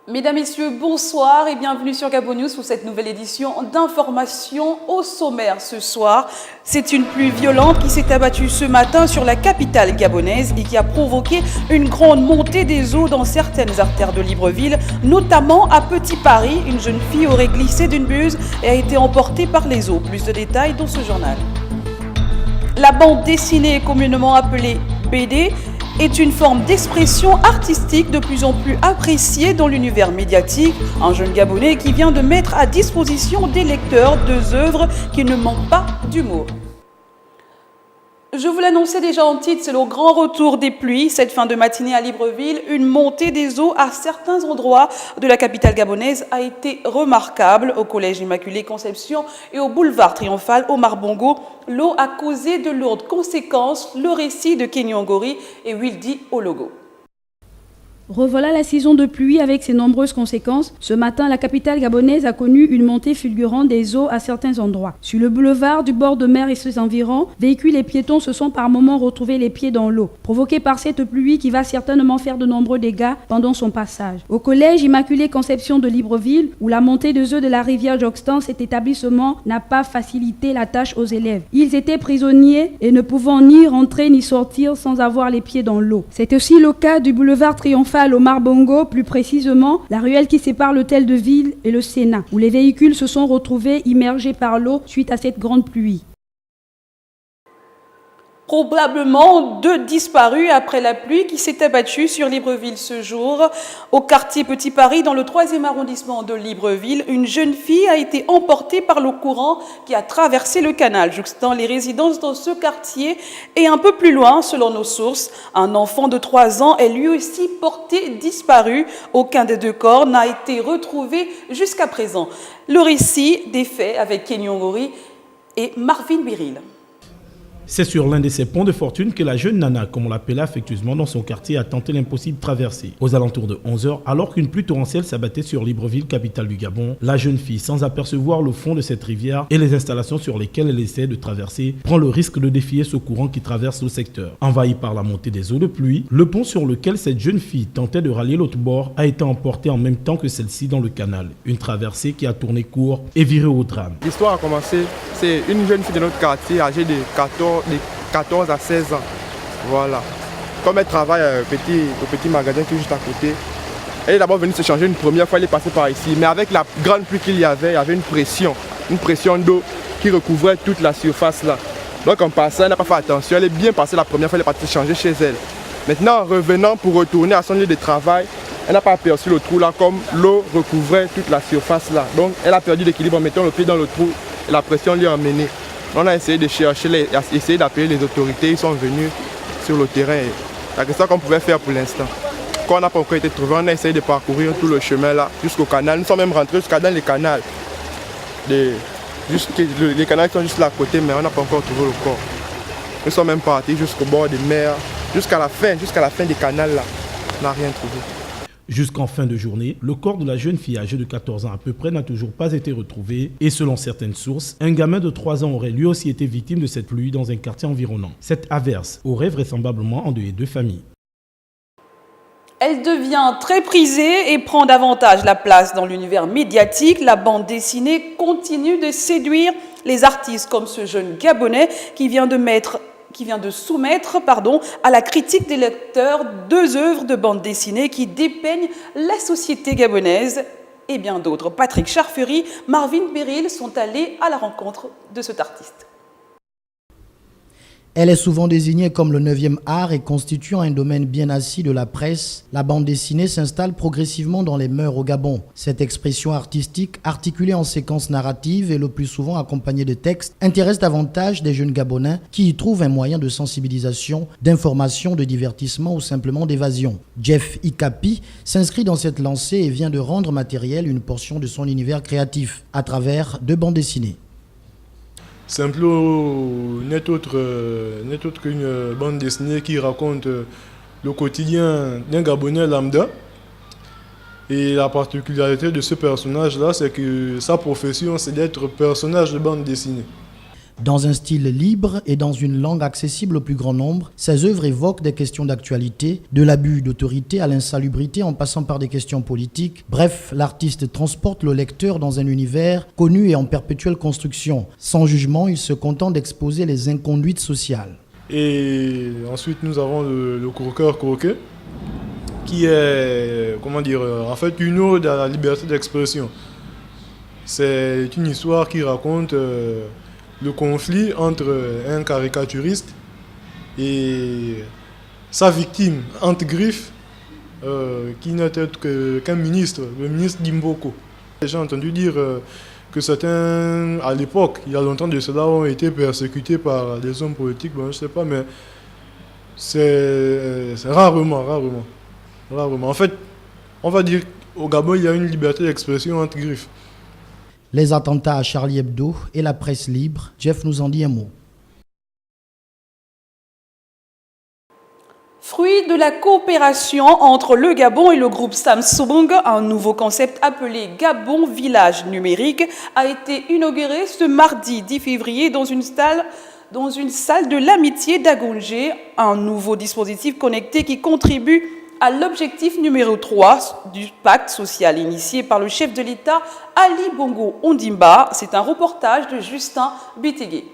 Mesdames, Messieurs, bonsoir et bienvenue sur Gabon News pour cette nouvelle édition d'information au sommaire ce soir. C'est une pluie violente qui s'est abattue ce matin sur la capitale gabonaise et qui a provoqué une grande montée des eaux dans certaines artères de Libreville, notamment à Petit Paris. Une jeune fille aurait glissé d'une buse et a été emportée par les eaux. Plus de détails dans ce journal. La bande dessinée, communément appelée BD, est une forme d'expression artistique de plus en plus appréciée dans l'univers médiatique. Un jeune Gabonais qui vient de mettre à disposition des lecteurs deux œuvres qui ne manquent pas d'humour. Je vous l'annonçais déjà en titre, c'est le grand retour des pluies. Cette fin de matinée à Libreville, une montée des eaux à certains endroits de la capitale gabonaise a été remarquable. Au collège Immaculée Conception et au boulevard Triomphal Omar Bongo, l'eau a causé de lourdes conséquences. Le récit de Kenyon Gori et Wildy Ologo. Revoilà la saison de pluie avec ses nombreuses conséquences. Ce matin, la capitale gabonaise a connu une montée fulgurante des eaux à certains endroits. Sur le boulevard du bord de mer et ses environs, véhicules et piétons se sont par moments retrouvés les pieds dans l'eau, provoquée par cette pluie qui va certainement faire de nombreux dégâts pendant son passage. Au collège Immaculée Conception de Libreville, où la montée des eaux de la rivière Joxtan, cet établissement n'a pas facilité la tâche aux élèves. Ils étaient prisonniers et ne pouvant ni rentrer ni sortir sans avoir les pieds dans l'eau. C'est aussi le cas du boulevard Triomphal Omar Bongo, plus précisément la ruelle qui sépare l'hôtel de ville et le Sénat, où les véhicules se sont retrouvés immergés par l'eau suite à cette grande pluie. Probablement deux disparus après la pluie qui s'est abattue sur Libreville ce jour. Au quartier Petit Paris, dans le 3e arrondissement de Libreville, une jeune fille a été emportée par le courant qui a traversé le canal, jouxtant les résidences dans ce quartier. Et un peu plus loin, selon nos sources, un enfant de 3 ans est lui aussi porté disparu. Aucun des deux corps n'a été retrouvé jusqu'à présent. Le récit des faits avec Kenyon Gori et Marvin Biril. C'est sur l'un de ces ponts de fortune que la jeune Nana, comme on l'appelait affectueusement dans son quartier, a tenté l'impossible traversée. Aux alentours de 11h, alors qu'une pluie torrentielle s'abattait sur Libreville, capitale du Gabon, la jeune fille, sans apercevoir le fond de cette rivière et les installations sur lesquelles elle essaie de traverser, prend le risque de défier ce courant qui traverse le secteur. Envahi par la montée des eaux de pluie, le pont sur lequel cette jeune fille tentait de rallier l'autre bord a été emporté en même temps que celle-ci dans le canal. Une traversée qui a tourné court et viré au drame. L'histoire a commencé, c'est une jeune fille de notre quartier âgée de 14 à 16 ans. Voilà. Comme elle travaille au petit magasin qui est juste à côté, elle est d'abord venue se changer une première fois, elle est passée par ici. Mais avec la grande pluie qu'il y avait une pression d'eau qui recouvrait toute la surface là. Donc en passant, elle n'a pas fait attention, elle est bien passée la première fois, elle est partie se changer chez elle. Maintenant, en revenant pour retourner à son lieu de travail, elle n'a pas aperçu le trou là, comme l'eau recouvrait toute la surface là. Donc elle a perdu l'équilibre en mettant le pied dans le trou et la pression lui a emmené. On a essayé de chercher, essayé d'appeler les autorités, ils sont venus sur le terrain. C'est ça qu'on pouvait faire pour l'instant. Quand on n'a pas encore été trouvé, on a essayé de parcourir tout le chemin là jusqu'au canal. Nous sommes même rentrés jusqu'à dans les canals. Les canals sont juste là à côté, mais on n'a pas encore trouvé le corps. Nous sommes même partis jusqu'au bord des mers, jusqu'à la fin des canals là. On n'a rien trouvé. Jusqu'en fin de journée, le corps de la jeune fille âgée de 14 ans à peu près n'a toujours pas été retrouvé et selon certaines sources, un gamin de 3 ans aurait lui aussi été victime de cette pluie dans un quartier environnant. Cette averse aurait vraisemblablement endeuillé 2 familles. Elle devient très prisée et prend davantage la place dans l'univers médiatique. La bande dessinée continue de séduire les artistes comme ce jeune Gabonais qui vient de soumettre à la critique des lecteurs 2 œuvres de bande dessinée qui dépeignent la société gabonaise et bien d'autres. Patrick Charfery, Marvin Biril sont allés à la rencontre de cet artiste. Elle est souvent désignée comme le 9e art et constituant un domaine bien assis de la presse. La bande dessinée s'installe progressivement dans les mœurs au Gabon. Cette expression artistique, articulée en séquences narratives et le plus souvent accompagnée de textes, intéresse davantage des jeunes Gabonais qui y trouvent un moyen de sensibilisation, d'information, de divertissement ou simplement d'évasion. Jeff Ikapi s'inscrit dans cette lancée et vient de rendre matériel une portion de son univers créatif à travers 2 bandes dessinées. Simplement, n'est autre qu'une bande dessinée qui raconte le quotidien d'un Gabonais lambda. Et la particularité de ce personnage-là, c'est que sa profession, c'est d'être personnage de bande dessinée. Dans un style libre et dans une langue accessible au plus grand nombre, ses œuvres évoquent des questions d'actualité, de l'abus d'autorité à l'insalubrité en passant par des questions politiques. Bref, l'artiste transporte le lecteur dans un univers connu et en perpétuelle construction. Sans jugement, il se contente d'exposer les inconduites sociales. Et ensuite, nous avons le croqueur croquet, qui est, en fait une ode à la liberté d'expression. C'est une histoire qui raconte le conflit entre un caricaturiste et sa victime, Ante Griff, qui n'est autre qu'un ministre, le ministre Gimboko. J'ai entendu dire que certains, à l'époque, il y a longtemps de cela, ont été persécutés par des hommes politiques, bon, je ne sais pas, mais c'est rarement. En fait, on va dire qu'au Gabon, il y a une liberté d'expression entre griffes. Les attentats à Charlie Hebdo et la presse libre, Jeff nous en dit un mot. Fruit de la coopération entre le Gabon et le groupe Samsung, un nouveau concept appelé Gabon Village Numérique a été inauguré ce mardi 10 février dans une salle de l'amitié d'Agongé, un nouveau dispositif connecté qui contribue à l'objectif numéro 3 du pacte social initié par le chef de l'État Ali Bongo Ondimba. C'est un reportage de Justin Bétégué.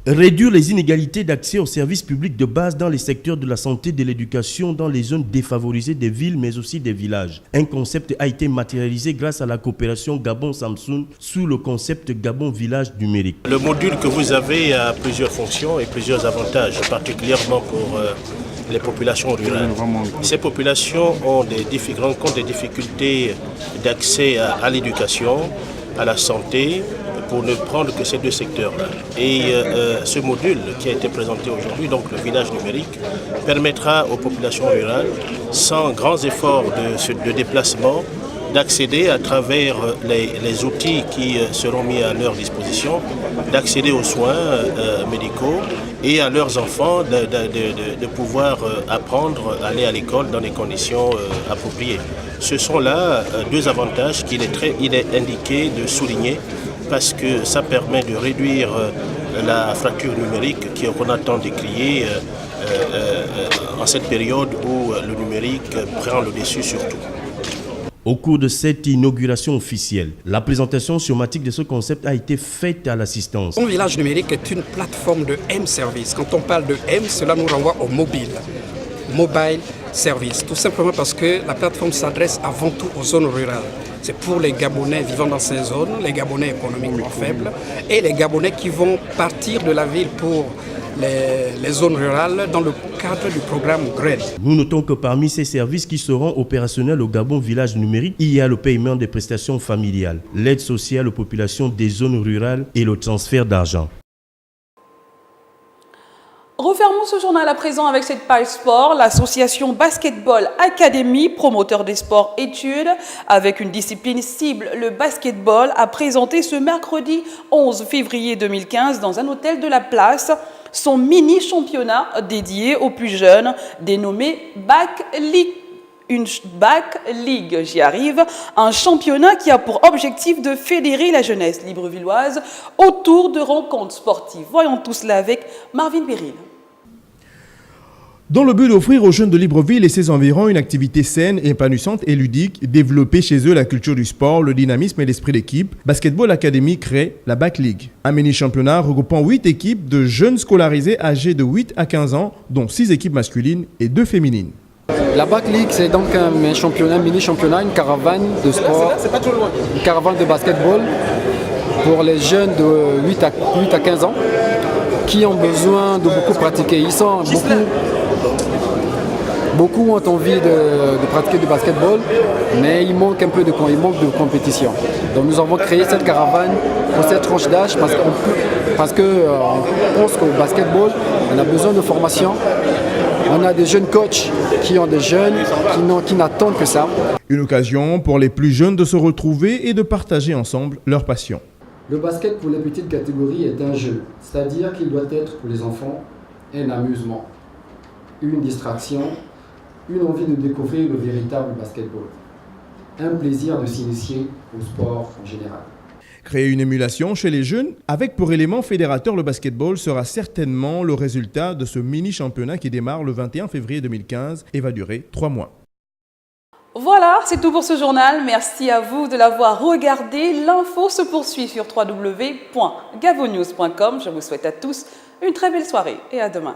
Réduire les inégalités d'accès aux services publics de base dans les secteurs de la santé et de l'éducation dans les zones défavorisées des villes mais aussi des villages. Un concept a été matérialisé grâce à la coopération Gabon-Samsung sous le concept Gabon Village Numérique. Le module que vous avez a plusieurs fonctions et plusieurs avantages, particulièrement pour les populations rurales. Ces populations rencontrent des difficultés d'accès à l'éducation, à la santé, pour ne prendre que ces deux secteurs-là. Et ce module qui a été présenté aujourd'hui, donc le village numérique, permettra aux populations rurales, sans grands efforts de déplacement, d'accéder à travers les outils qui seront mis à leur disposition, d'accéder aux soins médicaux et à leurs enfants de pouvoir apprendre, aller à l'école dans des conditions appropriées. Ce sont là deux avantages qu'il est indiqué de souligner parce que ça permet de réduire la fracture numérique qu'on a tant décriée en cette période où le numérique prend le dessus sur tout. Au cours de cette inauguration officielle, la présentation schématique de ce concept a été faite à l'assistance. Mon village numérique est une plateforme de M-Service. Quand on parle de M, cela nous renvoie au mobile. Mobile Service, tout simplement parce que la plateforme s'adresse avant tout aux zones rurales. C'est pour les Gabonais vivant dans ces zones, les Gabonais économiquement faibles et les Gabonais qui vont partir de la ville pour les zones rurales dans le cadre du programme GRED. Nous notons que parmi ces services qui seront opérationnels au Gabon Village Numérique, il y a le paiement des prestations familiales, l'aide sociale aux populations des zones rurales et le transfert d'argent. Refermons ce journal à présent avec cette page sport. L'association Basketball Academy, promoteur des sports études, avec une discipline cible, le basketball, a présenté ce mercredi 11 février 2015 dans un hôtel de la place son mini-championnat dédié aux plus jeunes, dénommé Bac League. Une Bac League, j'y arrive, un championnat qui a pour objectif de fédérer la jeunesse librevilloise autour de rencontres sportives. Voyons tout cela avec Marvin Péril. Dans le but d'offrir aux jeunes de Libreville et ses environs une activité saine, épanouissante et ludique, développer chez eux la culture du sport, le dynamisme et l'esprit d'équipe, Basketball Academy crée la Bac League. Un mini-championnat regroupant 8 équipes de jeunes scolarisés âgés de 8 à 15 ans, dont 6 équipes masculines et 2 féminines. La Bac League, c'est donc un championnat, mini-championnat, une caravane de sport, une caravane de basketball pour les jeunes de 8 à 15 ans qui ont besoin de beaucoup pratiquer. Ils sont beaucoup ont envie de pratiquer du basketball, mais il manque un peu de compétition. Donc nous avons créé cette caravane pour cette tranche d'âge parce que on pense qu'au basketball, on a besoin de formation. On a des jeunes coachs qui ont des jeunes qui n'attendent que ça. Une occasion pour les plus jeunes de se retrouver et de partager ensemble leur passion. Le basket pour les petites catégories est un jeu, c'est-à-dire qu'il doit être pour les enfants un amusement, une distraction, une envie de découvrir le véritable basketball, un plaisir de s'initier au sport en général. Créer une émulation chez les jeunes, avec pour élément fédérateur le basketball, sera certainement le résultat de ce mini-championnat qui démarre le 21 février 2015 et va durer 3 mois. Voilà, c'est tout pour ce journal. Merci à vous de l'avoir regardé. L'info se poursuit sur www.gabonnews.com. Je vous souhaite à tous une très belle soirée et à demain.